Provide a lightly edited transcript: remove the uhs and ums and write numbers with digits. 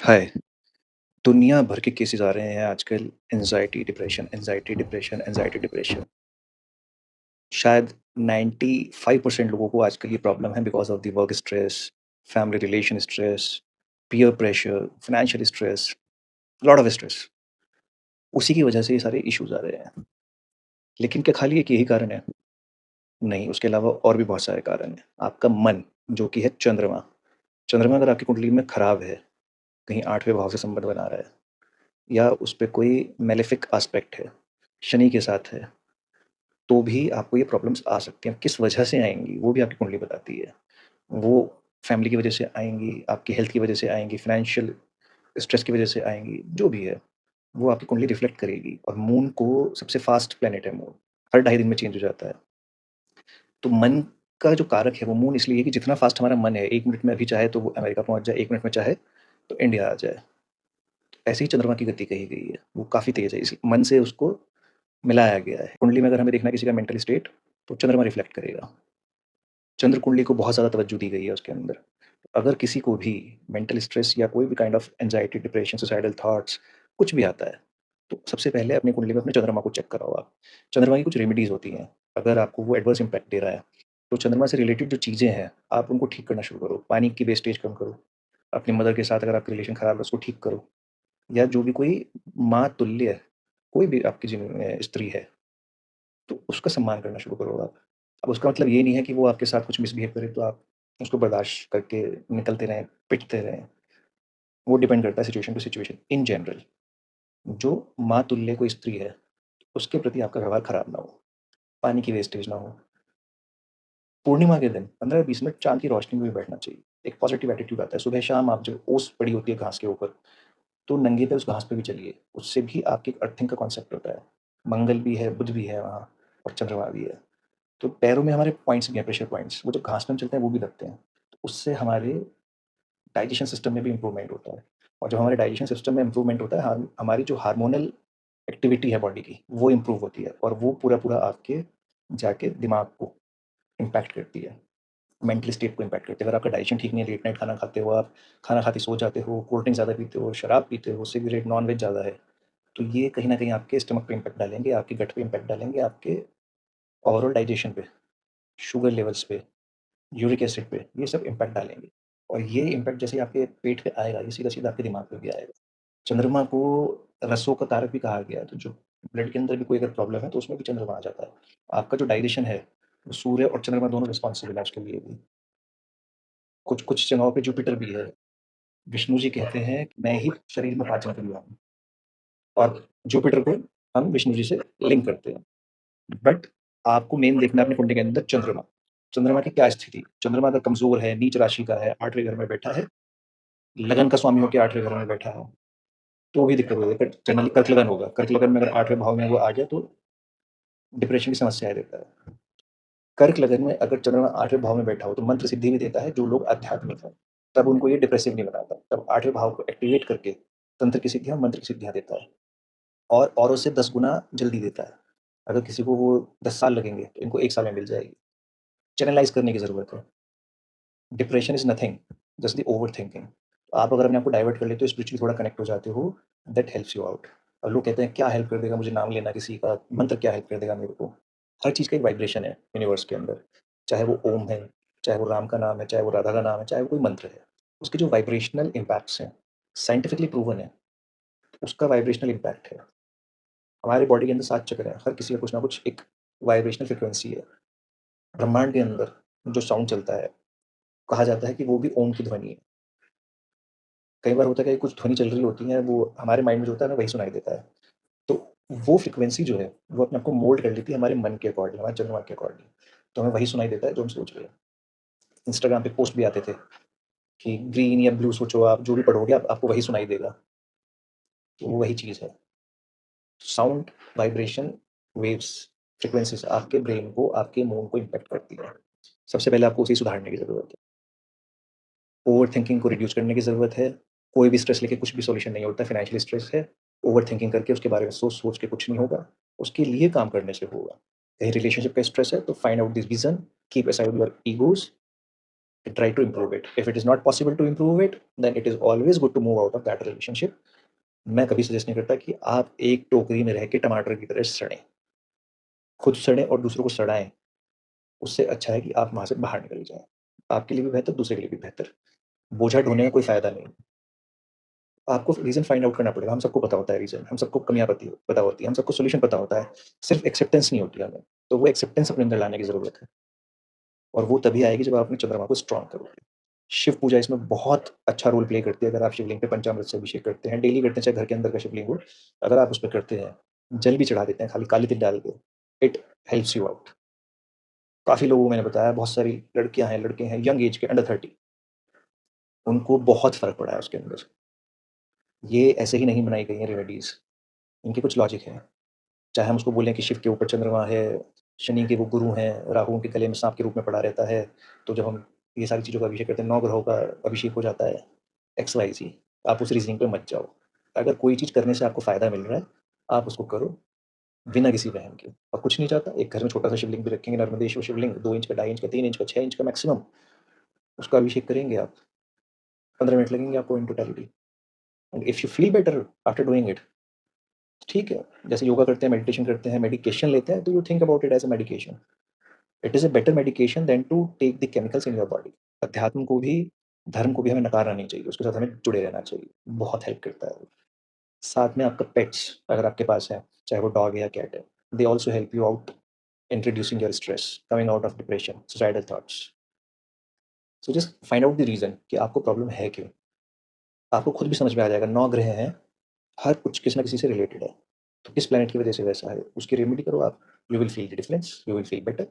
हाय। दुनिया भर के केसेस आ रहे हैं आजकल। Anxiety depression. शायद 95% लोगों को आजकल ये प्रॉब्लम है because of the work stress, family relation stress, peer pressure, financial stress, lot of stress. उसी की वजह से ये सारे इश्यूज आ रहे हैं। लेकिन क्या खाली एक यही कारण है? नहीं, उसके अलावा और भी बहुत सारे कारण हैं। आपका मन, जो कि है चंद्रमा। चंद्रमा अगर आपकी कुंडली में खराब है, कहीं आठवें भाव से संबंध बना रहा है, या उस पे कोई मेलेफिक एस्पेक्ट है, शनि के साथ है, तो भी आपको ये प्रॉब्लम्स आ सकती हैं। किस वजह से आएँगी, वो भी आपकी कुंडली बताती है। वो फैमिली की वजह से आएँगी, आपकी हेल्थ की वजह से आएँगी, फाइनेंशियल स्ट्रेस की वजह से आएँगी, जो भी है, वो आपकी कुंडली रिफ्लेक्ट करेगी। और मून को सबसे फ़ास्ट प्लैनेट है मून, हर ढाई दिन में चेंज हो जाता है। तो मन का जो कारक है वो मून इसलिए है कि जितना फ़ास्ट हमारा मन है, 1 मिनट में अभी चाहे तो वो अमेरिका पहुँच जाए, 1 मिनट में चाहे तो इंडिया आ जाए। ऐसे ही चंद्रमा की गति कही गई है, वो काफ़ी तेज़ है, इस मन से उसको मिलाया गया है। कुंडली में अगर हमें देखना है किसी का मेंटल स्टेट, तो चंद्रमा रिफ्लेक्ट करेगा। चंद्र कुंडली को बहुत ज़्यादा तवज्जो दी गई है उसके अंदर। अगर किसी को भी मेंटल स्ट्रेस या कोई भी kind of anxiety, depression, suicidal thoughts कुछ भी आता है, तो सबसे पहले अपनी कुंडली में अपने चंद्रमा को चेक कराओ आप। चंद्रमा की कुछ रेमेडीज़ होती हैं, अगर आपको वो एडवर्स इम्पैक्ट दे रहा है, तो चंद्रमा से रिलेटेड जो चीज़ें हैं, आप उनको ठीक करना शुरू करो। पानी की वेस्टेज कम करो, अपनी मदर के साथ अगर आपका रिलेशन खराब है, उसको ठीक करो, या जो भी कोई माँ तुल्य कोई भी आपकी स्त्री है, तो उसका सम्मान करना शुरू करो आप। अब उसका मतलब ये नहीं है कि वो आपके साथ कुछ मिसबिहेव करे तो आप उसको बर्दाश्त करके निकलते रहें, पिटते रहें। वो डिपेंड करता है situation to situation. In general, जो माँ तुल्य कोई स्त्री है, उसके प्रति आपका व्यवहार खराब ना हो, पानी की वेस्टेज ना हो। पूर्णिमा के दिन 15-20 मिनट चाँद की रोशनी में भी बैठना चाहिए। एक पॉजिटिव एटीट्यूड आता है। सुबह-शाम आप जब ओस पड़ी होती है घास के ऊपर, तो नंगे पैर उस घास पे भी चलिए। उससे भी आपकी एक अर्थिंग का कॉन्सेप्ट होता है। मंगल भी है, बुध भी है वहाँ, और चंद्रमा भी है। तो पैरों में हमारे पॉइंट्स भी हैं, प्रेशर पॉइंट्स, वो जब घास पे हम चलते हैं वो भी लगते हैं। तो उससे हमारे डाइजेशन सिस्टम में भी इम्प्रूवमेंट होता है। और जब हमारे डाइजेशन सिस्टम में इम्प्रूवमेंट होता है, हमारी जो हार्मोनल एक्टिविटी है बॉडी की, वो इम्प्रूव होती है, और वो पूरा-पूरा आपके जाके दिमाग को इम्पैक्ट करती है, मेंटल स्टेट को इम्पैक्ट करती है। अगर आपका डाइजेशन ठीक नहीं है, लेट नाइट खाना खाते हो आप, खाना खाते सो जाते हो, कोल्ड ड्रिंक ज़्यादा पीते हो, शराब पीते हो, सिगरेट, नॉन-वेज ज़्यादा है, तो ये कहीं न कहीं आपके स्टमक पे इम्पैक्ट डालेंगे, आपके गट पे इम्पैक्ट डालेंगे, आपके ओवरऑल डाइजेशन पे, शुगर लेवल्स पे, यूरिक एसिड पे, ये सब इम्पैक्ट डालेंगे। और ये इम्पैक्ट जैसे ही आपके पेट पे आएगा, ये सीधा-सीधा आपके दिमाग पे भी आएगा। चंद्रमा को रसों का कारक भी कहा गया है, तो जो ब्लड के अंदर भी कोई अगर प्रॉब्लम है, तो उसमें भी चंद्रमा आ जाता है। आपका जो डाइजेशन है, वो सूर्य और चंद्रमा दोनों रिस्पॉन्सिबल है उसके लिए भी। कुछ-कुछ जगहों पे जुपिटर भी है। विष्णु जी कहते हैं कि मैं ही शरीर में पाचन क्रिया हूँ, और जुपिटर को हम विष्णु जी से लिंक करते हैं। बट आपको मेन देखना है अपनी कुंडली के अंदर चंद्रमा। चंद्रमा की क्या स्थिति? चंद्रमा अगर कमज़ोर है, नीच राशि का है, 8वें घर में बैठा है, लगन का स्वामी होके 8वें घर में बैठा है, तो भी दिक्कत होगी। बट जनरली कर्क लगन होगा। कर्क लगन में अगर 8वें भाव में वो आ गया, तो डिप्रेशन की समस्याएँ देता है। कर्क लगन में अगर चंद्रमा 8वें भाव में बैठा हो, तो मंत्र सिद्धि भी देता है, जो लोग आध्यात्मिक हैं। तब उनको ये डिप्रेसिव नहीं बनाता। तब 8वें भाव को एक्टिवेट करके तंत्र की सिद्धियाँ, मंत्र की सिद्धियाँ देता है, और औरों से 10 गुना जल्दी देता है। अगर किसी को वो 10 साल लगेंगे, तो इनको 1 साल में मिल जाएगी। चैनलाइज़ करने की ज़रूरत है। Depression is nothing, just the overthinking. आप अगर अपने आप को डाइवर्ट कर लेते हो, स्पिरिचुअली थोड़ा कनेक्ट हो जाते हो, दैट हेल्प्स यू आउट। और लोग कहते हैं क्या हेल्प कर देगा मुझे नाम लेना किसी का, मंत्र क्या हेल्प कर देगा मेरे को? हर चीज़ का एक वाइब्रेशन है यूनिवर्स के अंदर। चाहे वो ओम है, चाहे वो राम का नाम है, चाहे वो राधा का नाम है, चाहे वो कोई मंत्र है। उसके जो वाइब्रेशनल इम्पैक्ट्स हैं, साइंटिफिकली प्रूवन है, उसका वाइब्रेशनल इम्पैक्ट है। हमारे बॉडी के अंदर 7 चक्र हैं, हर किसी का कुछ ना कुछ एक वाइब्रेशनल फ्रीक्वेंसी है। ब्रह्मांड के अंदर जो साउंड चलता है, कहा जाता है कि वो भी ओम की ध्वनि है। कई बार होता है कि कुछ ध्वनि चल रही होती है, वो हमारे माइंड में जो होता है ना, वही सुनाई देता है। तो वो फ्रीक्वेंसी जो है, वो अपने आप को मोल्ड कर लेती है हमारे मन के अकॉर्डिंग, हमारे चंद्रमा के अकॉर्डिंग। तो हमें वही सुनाई देता है जो हम सोच रहे हैं। इंस्टाग्राम पे पोस्ट भी आते थे कि ग्रीन या ब्लू सोचो, आप जो भी पढ़ोगे आपको वही सुनाई देगा। तो वो वही चीज़ है। साउंड, वाइब्रेशन, वेव्स, फ्रीक्वेंसीज़ आपके ब्रेन को, आपके मूड को इम्पैक्ट करती है। सबसे पहले आपको उसे सुधारने की ज़रूरत है। ओवरथिंकिंग को रिड्यूस करने की ज़रूरत है। कोई भी स्ट्रेस लेके कुछ भी सॉल्यूशन नहीं होता है, फाइनेंशियल स्ट्रेस है, ओवरथिंकिंग करके उसके बारे में सोच-सोच के कुछ नहीं होगा, उसके लिए काम करने से होगा। कहीं रिलेशनशिप का स्ट्रेस है, तो find out the reason, keep aside your egos, and try to improve it. If it is not possible to improve it, then it is always good to move out of that relationship. मैं कभी suggest नहीं करता कि आप एक टोकरी में रह के टमाटर की तरह सड़ें। खुद सड़ें और दूसरों को सड़ाएँ, उससे अच्छा है कि आप वहाँ से बाहर निकल जाएँ। आपके लिए भी बेहतर, दूसरे के लिए भी बेहतर। बोझा ढोने में कोई फ़ायदा नहीं। आपको रीज़न फाइंड आउट करना पड़ेगा। हम सबको पता होता है रीज़न, हम सबको कमियाँ पता होती हैं, हम सबको सॉल्यूशन पता होता है। सिर्फ़ एक्सेप्टेंस नहीं होती हमें। तो वो एक्सेप्टेंस अपने अंदर लाने की ज़रूरत है और वो तभी आएगी जब आप अपने चंद्रमा को स्ट्रॉन्ग करोगे। शिव पूजा इसमें बहुत अच्छा रोल प्ले करती है। अगर आप शिवलिंग पे पंचामृत से अभिषेक करते हैं, डेली करते हैं, चाहे घर के अंदर का शिवलिंग हो, अगर आप उस पे करते हैं, जल भी चढ़ा देते हैं खाली काली तिल डाल के, इट हेल्प्स यू आउट। काफ़ी लोगों को मैंने बताया, बहुत सारी लड़कियाँ हैं, लड़के हैं, यंग एज के अंडर 30, उनको बहुत फ़र्क पड़ा है उसके अंदर। ये ऐसे ही नहीं बनाई गई हैं रेमेडीज़, इनके कुछ लॉजिक है। चाहे हम उसको बोलें कि शिव के ऊपर चंद्रमा है, शनि के वो गुरु हैं, राहु उनके गले में साँप के रूप में पड़ा रहता है, तो जब हम ये सारी चीज़ों का अभिषेक करते हैं, 9 ग्रहों का अभिषेक हो जाता है, एक्स, वाई, ज़ेड। आप उस रीज़निंग पे मत जाओ। अगर कोई चीज़ करने से आपको फ़ायदा मिल रहा है, आप उसको करो, बिना किसी वहम के। और कुछ नहीं चाहता, एक घर में छोटा-सा शिवलिंग भी रखेंगे, नर्मदेश्वर शिवलिंग, 2 इंच का, 2.5 इंच का, 3 इंच का, 6 इंच का मैक्सिमम, उसका अभिषेक करेंगे आप, 15 मिनट लगेंगे आपको in totality. And if you feel better after doing it, ठीक है, जैसे योगा करते हैं, मेडिटेशन करते हैं, मेडिकेशन लेते हैं, तो you think about it as a medication. It is a better medication than to take the chemicals in your body. अध्यात्म को भी, धर्म को भी हमें नकारना नहीं चाहिए, उसके साथ हमें जुड़े रहना चाहिए, बहुत हेल्प करता है वो। साथ में आपका पेट्स अगर आपके पास है, चाहे वो डॉग है या कैट है, they also help you out in reducing your stress, coming out of depression, suicidal thoughts. So just find out the reason कि आपको प्रॉब्लम है क्यों? आपको खुद भी समझ में आ जाएगा, 9 ग्रह हैं, हर कुछ किसी न किसी से रिलेटेड है। तो किस प्लैनेट की वजह से वैसा है, उसकी रेमेडी करो आप, you will feel the difference, you will feel better.